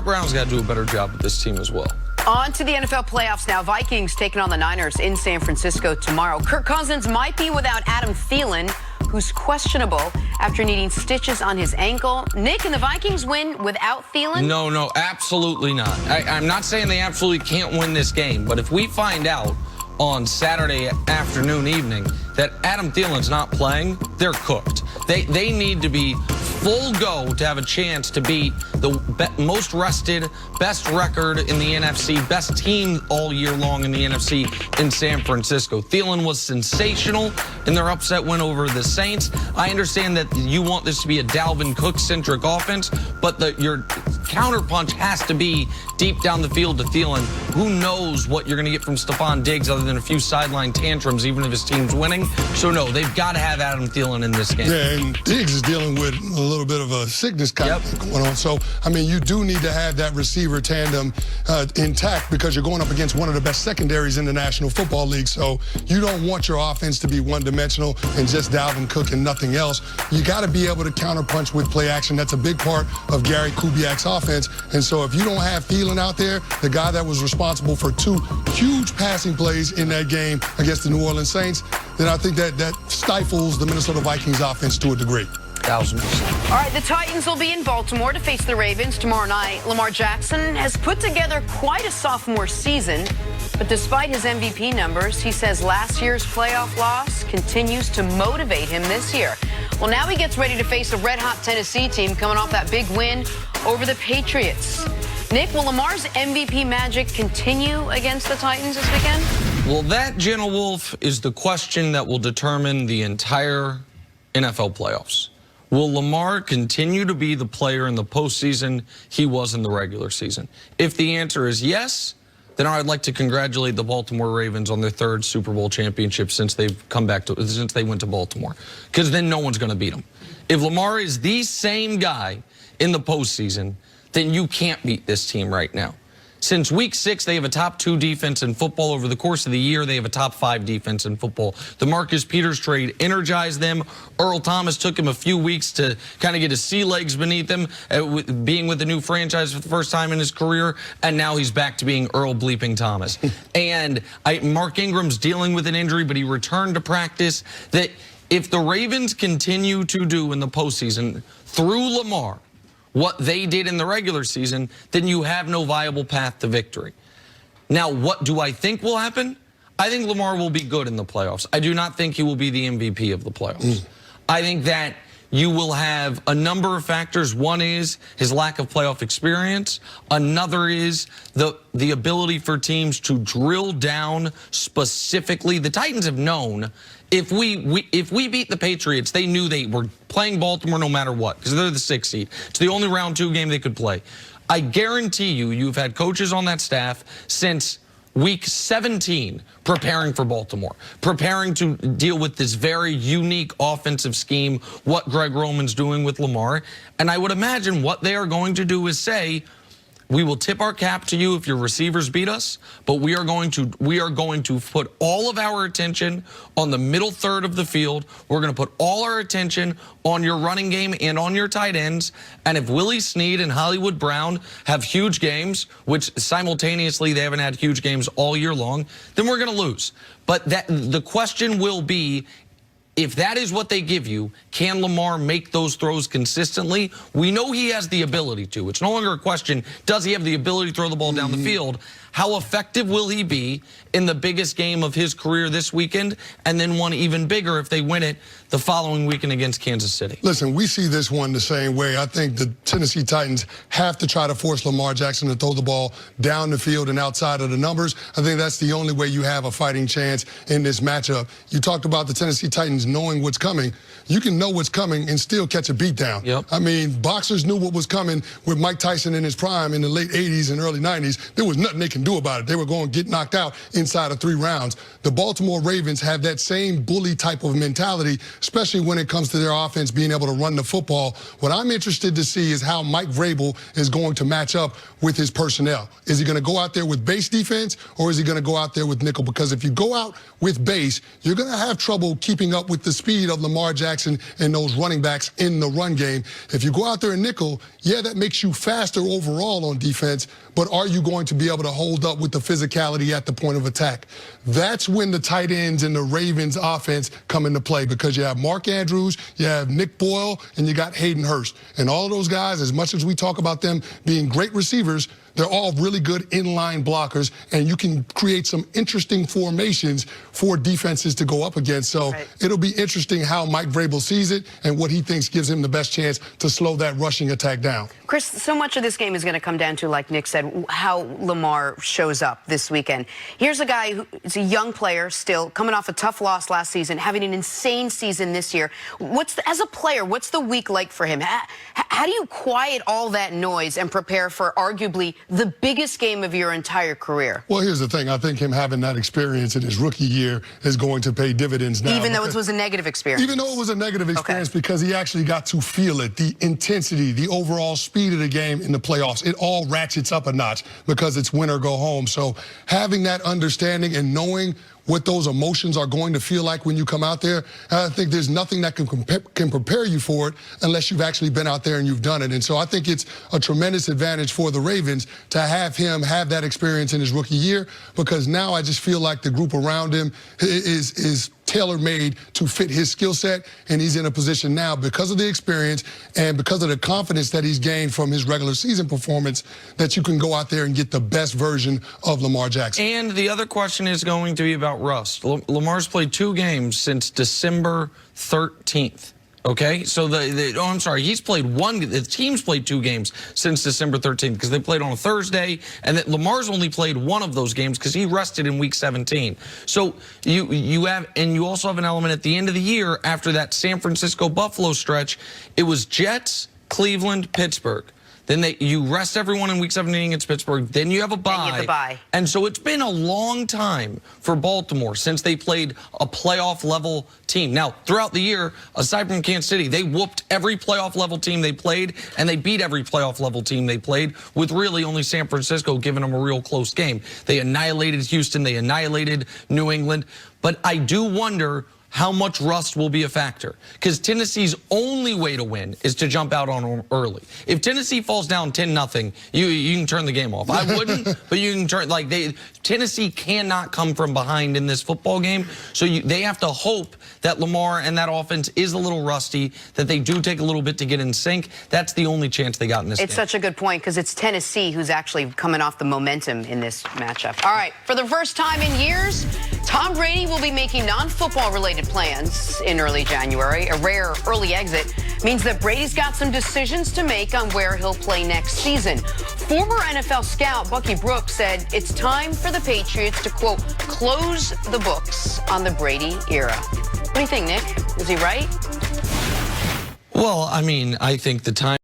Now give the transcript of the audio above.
Brown's got to do a better job with this team as well. On to the NFL playoffs now. Vikings taking on the Niners in San Francisco tomorrow. Kirk Cousins might be without Adam Thielen, who's questionable after needing stitches on his ankle. Nick, and the Vikings win without Thielen? No, absolutely not. I'm not saying they absolutely can't win this game, but if we find out on Saturday afternoon, evening, that Adam Thielen's not playing, they're cooked. They need to be full go to have a chance to beat the most rested, best record in the NFC, best team all year long in the NFC in San Francisco. Thielen was sensational in their upset win over the Saints. I understand that you want this to be a Dalvin Cook-centric offense, but your counterpunch has to be deep down the field to Thielen. Who knows what you're going to get from Stephon Diggs other than a few sideline tantrums, even if his team's winning. So, no, they've got to have Adam Thielen in this game. Yeah, and Diggs is dealing with a little bit of a sickness kind of thing going on. So, I mean, you do need to have that receiver tandem intact because you're going up against one of the best secondaries in the National Football League. So you don't want your offense to be one-dimensional and just Dalvin Cook and nothing else. You got to be able to counterpunch with play action. That's a big part of Gary Kubiak's offense. And so if you don't have Thielen out there, the guy that was responsible for 2 huge passing plays in that game against the New Orleans Saints, then I think that stifles the Minnesota Vikings offense to a degree. 1,000%. All right, the Titans will be in Baltimore to face the Ravens tomorrow night. Lamar Jackson has put together quite a sophomore season, but despite his MVP numbers, he says last year's playoff loss continues to motivate him this year. Well, now he gets ready to face a red-hot Tennessee team coming off that big win over the Patriots. Nick, will Lamar's MVP magic continue against the Titans this weekend? Well, that, Jenna Wolf, is the question that will determine the entire NFL playoffs. Will Lamar continue to be the player in the postseason he was in the regular season? If the answer is yes, then I'd like to congratulate the Baltimore Ravens on their 3rd Super Bowl championship since they went to Baltimore, because then no one's going to beat them. If Lamar is the same guy in the postseason, then you can't beat this team right now. Since week 6, they have a top 2 defense in football. Over the course of the year, they have a top 5 defense in football. The Marcus Peters trade energized them. Earl Thomas took him a few weeks to kind of get his sea legs beneath him, being with the new franchise for the first time in his career, and now he's back to being Earl bleeping Thomas. And Mark Ingram's dealing with an injury, but he returned to practice. That if the Ravens continue to do in the postseason through Lamar what they did in the regular season, then you have no viable path to victory. Now, what do I think will happen? I think Lamar will be good in the playoffs. I do not think he will be the MVP of the playoffs. I think that you will have a number of factors. One is his lack of playoff experience. Another is the ability for teams to drill down specifically. The Titans have known if we beat the Patriots, they knew they were playing Baltimore no matter what, because they're the 6th seed. It's the only round 2 game they could play. I guarantee you've had coaches on that staff since week 17 preparing for Baltimore, preparing to deal with this very unique offensive scheme, what Greg Roman's doing with Lamar. And I would imagine what they are going to do is say, we will tip our cap to you if your receivers beat us, but we are going to put all of our attention on the middle third of the field. We're going to put all our attention on your running game and on your tight ends. And if Willie Snead and Hollywood Brown have huge games, which simultaneously they haven't had huge games all year long, then we're going to lose. But the question will be, if that is what they give you, can Lamar make those throws consistently? We know he has the ability to. It's no longer a question, does he have the ability to throw the ball down the field? How effective will he be in the biggest game of his career this weekend, and then one even bigger if they win it the following weekend against Kansas City? Listen, we see this one the same way. I think the Tennessee Titans have to try to force Lamar Jackson to throw the ball down the field and outside of the numbers. I think that's the only way you have a fighting chance in this matchup. You talked about the Tennessee Titans knowing what's coming. You can know what's coming and still catch a beatdown. Yep. I mean, boxers knew what was coming with Mike Tyson in his prime in the late 80s and early 90s. There was nothing they can can do about it. They were going to get knocked out inside of 3 rounds. The Baltimore Ravens have that same bully type of mentality, especially when it comes to their offense being able to run the football. What I'm interested to see is how Mike Vrabel is going to match up with his personnel. Is he going to go out there with base defense, or is he going to go out there with nickel? Because if you go out with base, you're going to have trouble keeping up with the speed of Lamar Jackson and those running backs in the run game. If you go out there in nickel, yeah, that makes you faster overall on defense, but are you going to be able to hold up with the physicality at the point of attack? That's when the tight ends in the Ravens offense come into play, because you have Mark Andrews, you have Nick Boyle, and you got Hayden Hurst. And all of those guys, as much as we talk about them being great receivers, they're all really good inline blockers, and you can create some interesting formations for defenses to go up against. So it'll be interesting how Mike Vrabel sees it and what he thinks gives him the best chance to slow that rushing attack down. Chris, so much of this game is going to come down to, like Nick said, how Lamar shows up this weekend. Here's a guy who is a young player still, coming off a tough loss last season, having an insane season this year. As a player, what's the week like for him? How do you quiet all that noise and prepare for arguably the biggest game of your entire career? Well, here's the thing. I think him having that experience in his rookie year is going to pay dividends now. Even though it was a negative experience? Even though it was a negative experience, because he actually got to feel it, the intensity, the overall speed of the game in the playoffs. It all ratchets up a notch because it's win or go home. So having that understanding and knowing what those emotions are going to feel like when you come out there, I think there's nothing that can prepare you for it unless you've actually been out there and you've done it. And so I think it's a tremendous advantage for the Ravens to have him have that experience in his rookie year, because now I just feel like the group around him is tailor-made to fit his skill set, and he's in a position now, because of the experience and because of the confidence that he's gained from his regular season performance, that you can go out there and get the best version of Lamar Jackson. And the other question is going to be about rust. Lamar's played 2 games since December 13th. Okay, so he's played the team's played 2 games since December 13th, because they played on a Thursday, and that Lamar's only played 1 of those games because he rested in week 17. So you also have an element at the end of the year after that San Francisco Buffalo stretch. It was Jets, Cleveland, Pittsburgh. Then you rest everyone in week 17 against Pittsburgh. Then you have a bye. And so it's been a long time for Baltimore since they played a playoff-level team. Now, throughout the year, aside from Kansas City, they whooped every playoff-level team they played, and they beat every playoff-level team they played, with really only San Francisco giving them a real close game. They annihilated Houston. They annihilated New England. But I do wonder how much rust will be a factor, because Tennessee's only way to win is to jump out on them early. If Tennessee falls down 10-0, you can turn the game off. I wouldn't, but you can turn, Tennessee cannot come from behind in this football game, so they have to hope that Lamar and that offense is a little rusty, that they do take a little bit to get in sync. That's the only chance they got in this game. It's such a good point, because it's Tennessee who's actually coming off the momentum in this matchup. All right, for the first time in years, Tom Brady will be making non-football related plans in early January. A rare early exit means that Brady's got some decisions to make on where he'll play next season. Former NFL scout Bucky Brooks said it's time for the Patriots to, quote, close the books on the Brady era. What do you think, Nick? Is he right? Well, I mean, I think the time